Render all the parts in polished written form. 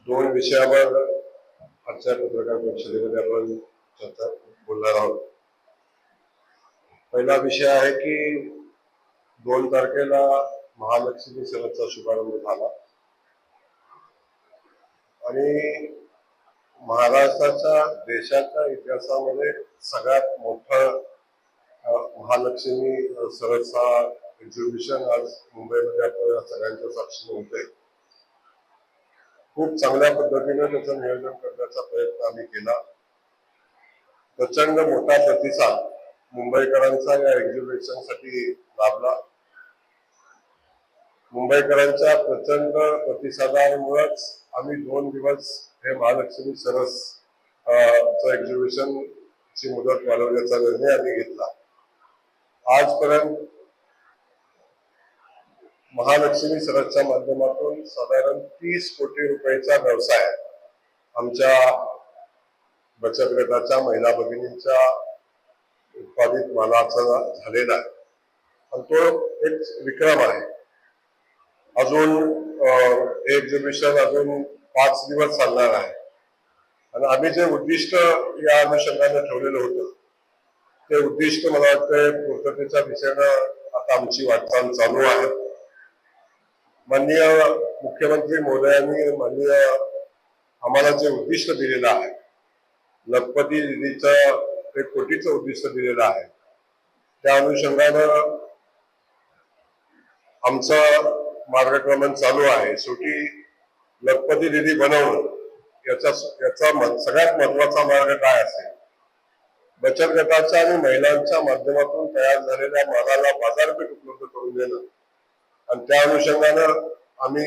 दोन विषयावर आजच्या पत्रकार परिषदेमध्ये आपण चर्चा बोलणार आहोत. पहिला विषय आहे की 2 तारखेला महालक्ष्मी सेवाचा शुभारंभ झाला आणि महाराष्ट्राच्या देशाच्या इतिहासामध्ये सगळ्यात मोठं महालक्ष्मी सरसचा एक्झिबिशन आज मुंबईमध्ये आपल्याला सगळ्यांच्या साक्षीने होते. खूप चांगल्या पद्धतीने त्याचं नियोजन करण्याचा प्रयत्न आम्ही केला. प्रचंड मोठा प्रतिसाद मुंबईकरांचा या एक्झिबिशनसाठी लाभला. मुंबईकरांच्या प्रचंड प्रतिसादामुळेच आम्ही 2 दिवस हे महालक्ष्मी सरस एक्झिबिशन ची मुदत वाढवण्याचा निर्णय आम्ही घेतला. आजपर्यंत महालक्ष्मी सरसच्या माध्यमातून साधारण 30 कोटी रुपयाचा व्यवसाय आमच्या बचत गटाच्या महिला भगिनींच्या उत्पादित मालाचा झालेला आहे आणि तो एक विक्रम आहे. अजून हे एक्झिबिशन अजून 5 दिवस चालणार आहे आणि आम्ही जे उद्दिष्ट या अनुषंगाने ठेवलेलं होतं ते उद्दिष्ट मला वाटतं पूर्ततेच्या दिशेनं आता आमची वाटचाल चालू आहे. माननीय मुख्यमंत्री महोदयांनी आम्हाला जे उद्दिष्ट दिलेलं आहे, लखपती निधीचं 1 कोटीचं उद्दिष्ट दिलेलं आहे, त्या अनुषंगानं आमचं मार्गक्रमण चालू आहे. शेवटी लखपती निधी बनवणं याचा सगळ्यात महत्वाचा मार्ग काय असेल? बचत गटाच्या आणि महिलांच्या माध्यमातून तयार झालेल्या मालाला बाजारपेठ उपलब्ध करून देणं आणि त्या अनुषंगानं आम्ही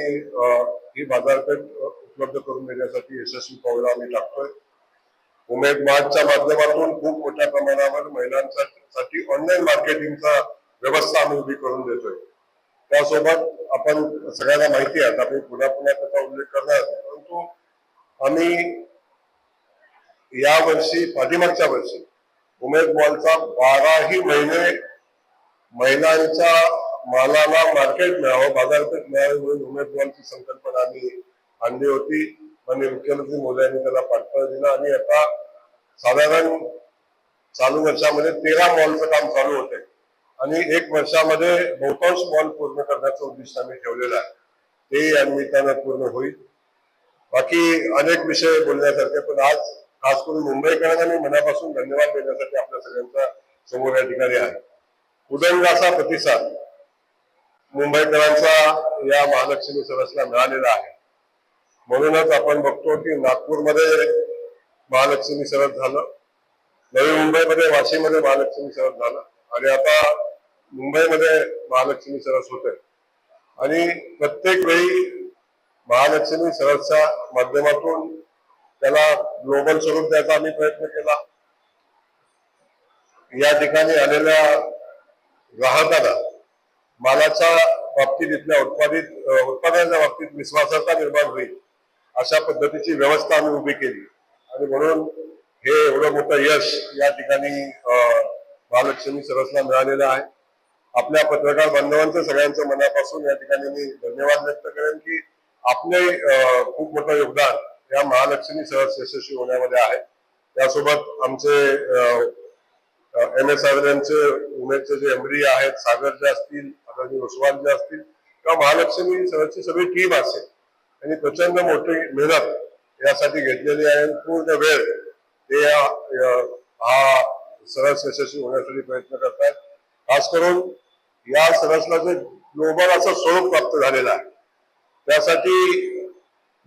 ही बाजारपेठ उपलब्ध करून देण्यासाठी यशस्वी पावलं आम्ही टाकतोय. उमेद मार्टच्या माध्यमातून खूप मोठ्या प्रमाणावर महिलांसाठी ऑनलाईन मार्केटिंगचा व्यवस्था आम्ही उभी करून देतोय. त्यासोबत आपण सगळ्यांना माहिती आहे, आपण पुन्हा त्याचा उल्लेख करणार, परंतु आम्ही या वर्षी पाठीमागच्या वर्षी उमेद मॉलचा 12ही महिने महिलांच्या मालाला मार्केट मिळावं, बाजारपेठ मिळावी म्हणून उमेद मॉलची संकल्पना आम्ही आणली होती. माननीय मुख्यमंत्री महोदयांनी त्याला पाठबळ दिला आणि आता साधारण चालू वर्षामध्ये 13 मॉलचं काम चालू होते आणि 1 वर्षामध्ये बहुतांश मॉल पूर्ण करण्याचं उद्दिष्ट आम्ही ठेवलेलं आहे. ते या निमित्तानं पूर्ण होईल. बाकी अनेक विषय बोलण्यासारखे, पण आज खास करून मुंबईकरांना मी मनापासून धन्यवाद देण्यासाठी आपल्या सगळ्यांच्या समोर या ठिकाणी आहे. उदंड असा प्रतिसाद मुंबईकरांचा या महालक्ष्मी सरसला मिळालेला आहे. म्हणूनच आपण बघतो की नागपूरमध्ये महालक्ष्मी सरस झालं, नवी मुंबईमध्ये वाशीमध्ये महालक्ष्मी सरस झालं आणि आता मुंबईमध्ये महालक्ष्मी सरस होते आणि प्रत्येक वेळी महालक्ष्मी सरसच्या माध्यमातून त्याला ग्लोबल स्वरूप द्यायचा आम्ही प्रयत्न केला. या ठिकाणी आलेल्या ग्राहकांना मालाच्या बाबतीत, इथल्या उत्पादनाच्या बाबतीत विश्वासार्हता निर्माण होईल अशा पद्धतीची व्यवस्था आम्ही उभी केली आणि म्हणून हे एवढं मोठं यश या ठिकाणी महालक्ष्मी सरसला मिळालेलं आहे. आपल्या पत्रकार बांधवांचं सगळ्यांचं मनापासून या ठिकाणी मी धन्यवाद व्यक्त करेन की आपले खूप मोठं योगदान या महालक्ष्मी सरस यशस्वी होण्यामध्ये आहे. त्यासोबत आमचे MSRLचे उमेदचे जे एमडी आहेत, सागर जे असतील, आदरणीय उस्मान जे असतील, किंवा महालक्ष्मी सरसची सगळी टीम असेल, आणि प्रचंड मोठी मेहनत यासाठी घेतलेली आहे. पूर्ण वेळ ते हा सरस यशस्वी होण्यासाठी प्रयत्न करतात. खास करून या सरसला जे ग्लोबल असं स्वरूप प्राप्त झालेलं आहे, त्यासाठी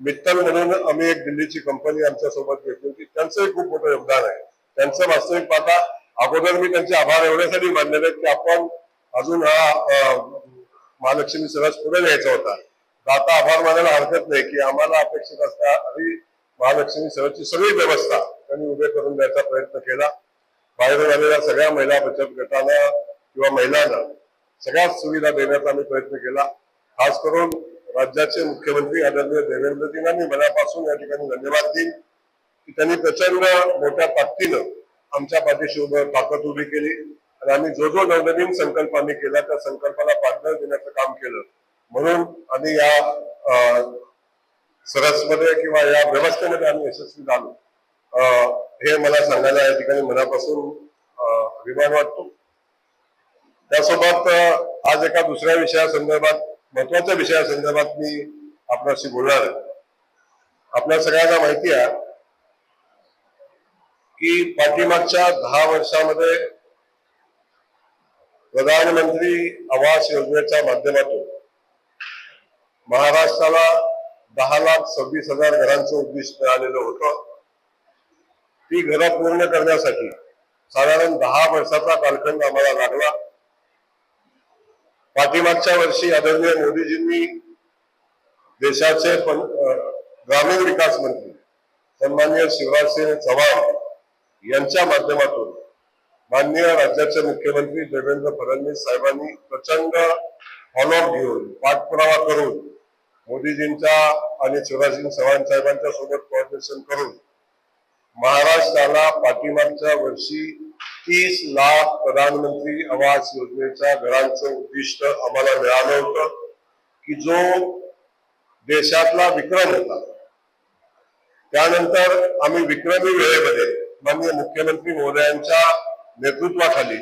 मित्तल म्हणून आम्ही एक दिल्लीची कंपनी आमच्या सोबत घेतली होती. त्यांचंही खूप मोठं योगदान आहे. त्यांचं वास्तविक पाहता अगोदर मी त्यांचे आभार एवढ्यासाठी मानलेले आहेत की आपण अजून हा महालक्ष्मी सरस पुढे न्यायचा होता. आता आभार मानायला हरकत नाही की आम्हाला अपेक्षित असणारी महालक्ष्मी सरसची सगळी व्यवस्था त्यांनी उभे करून द्यायचा प्रयत्न केला. बाहेरून आलेल्या सगळ्या महिला बचत गटाला किंवा महिलांना सगळ्या सुविधा देण्याचा आम्ही प्रयत्न केला. खास करून राज्याचे मुख्यमंत्री आदरणीय देवेंद्रजींना मी मनापासून या ठिकाणी धन्यवाद देईन की त्यांनी प्रचंड मोठ्या ताकदीनं आमच्या पाठीशी ताकद उभी केली आणि आम्ही जो नवनवीन संकल्प आम्ही केला त्या संकल्पाला पाठबळ देण्याचं काम केलं. म्हणून आम्ही या सरसमध्ये किंवा या व्यवस्थेमध्ये आम्ही यशस्वी झालो, हे मला सांगायला या ठिकाणी मनापासून अभिमान वाटतो. त्यासोबत आज एका दुसऱ्या विषयासंदर्भात, महत्वाच्या विषयासंदर्भात मी आपल्याशी बोलणार आहे. आपल्या सगळ्यांना माहिती आहे की पाठीमागच्या 10 वर्षामध्ये प्रधानमंत्री आवास योजनेच्या माध्यमातून महाराष्ट्राला 10,26,000 घरांचं उद्दिष्ट मिळालेलं होतं. ती घरं पूर्ण करण्यासाठी साधारण 10 वर्षाचा कालखंड आम्हाला लागला. पाठीमागच्या वर्षी आदरणीय मोदीजींनी देशाचे ग्रामीण विकास मंत्री सन्माननीय शिवराजसिंह चौहान यांच्या माध्यमातून माननीय राज्याचे मुख्यमंत्री देवेंद्र फडणवीस साहेबांनी प्रचंड फॉलोअप घेऊन, पाठपुरावा करून, मोदीजींच्या आणि शिवराजसिंह चौहान साहेबांच्या सोबत कोऑर्डिनेशन करून महाराष्ट्राला पाठीमागच्या वर्षी 30 लाख प्रधानमंत्री आवास योजनेच्या घरांचं उद्दिष्ट आम्हाला मिळालं होतं, की जो देशातला विक्रम होता. त्यानंतर आम्ही विक्रमी वेळेमध्ये माननीय मुख्यमंत्री महोदयांच्या नेतृत्वाखाली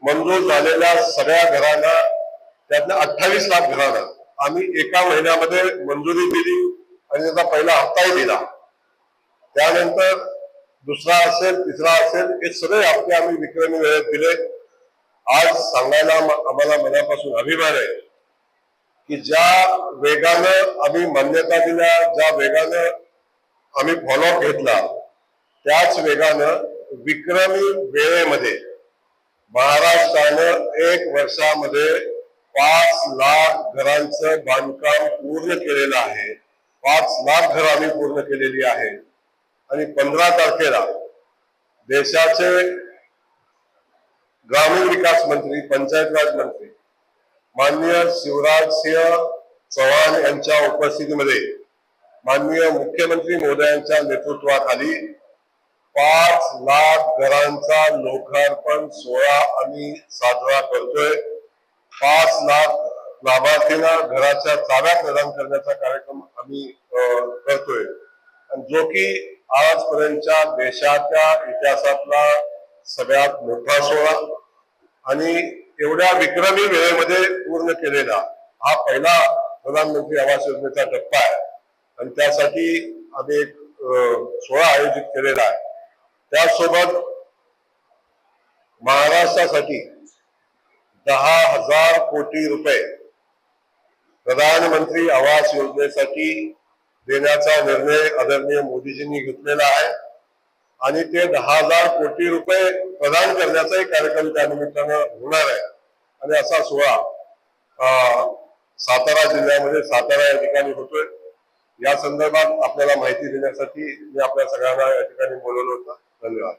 मंजूर झालेल्या सगळ्या घरांना, त्यातल्या 28 लाख घरांना आम्ही एका महिन्यामध्ये मंजुरी दिली आणि त्याचा पहिला हप्ताही दिला. त्यानंतर दुसरा असेल, तिसरा असेल, हे सगळे हप्ते आम्ही विक्रमी वेळेत दिले. आज सांगायला आम्हाला मनापासून अभिमान आहे की ज्या वेगानं आम्ही मान्यता दिल्या, ज्या वेगानं आम्ही फॉलोअप घेतला, त्याच वेगानं विक्रमी वेळेमध्ये महाराष्ट्रानं 1 वर्षामध्ये 5 लाख घरांचं बांधकाम पूर्ण केलेलं आहे. 5 लाख घरं आम्ही पूर्ण केलेली आहेत. आणि 15 तारखेला देशाचे ग्रामीण विकास मंत्री, पंचायत राज मंत्री माननीय शिवराजसिंह चौहान यांच्या उपस्थितीमध्ये माननीय मुख्यमंत्री महोदयांच्या नेतृत्वाखाली 5 लाख घरांचा लोकार्पण सोहळा आम्ही साजरा करतोय. 5 लाख लाभार्थींना घराच्या चाव्या प्रदान करण्याचा कार्यक्रम आम्ही करतोय, जो की आजपर्यंतच्या देशाच्या इतिहासातला सगळ्यात मोठा सोहळा आणि एवढ्या विक्रमी वेळेमध्ये पूर्ण केलेला हा पहिला प्रधानमंत्री आवास योजनेचा टप्पा आहे. आणि त्यासाठी आम्ही एक सोहळा आयोजित केलेला आहे. त्यासोबत महाराष्ट्रासाठी 10,000 कोटी रुपये प्रधानमंत्री आवास योजनेसाठी देण्याचा निर्णय आदरणीय मोदीजींनी घेतलेला आहे. आणि ते 10,000 कोटी रुपये प्रदान करण्याचाही कार्यक्रम त्या निमित्तानं होणार आहे. आणि असा सोहळा सातारा जिल्ह्यामध्ये सातारा या ठिकाणी होतोय. या संदर्भात आपल्याला माहिती देण्यासाठी मी आपल्या सगळ्यांना या ठिकाणी बोलवलं होतं. धन्यवाद.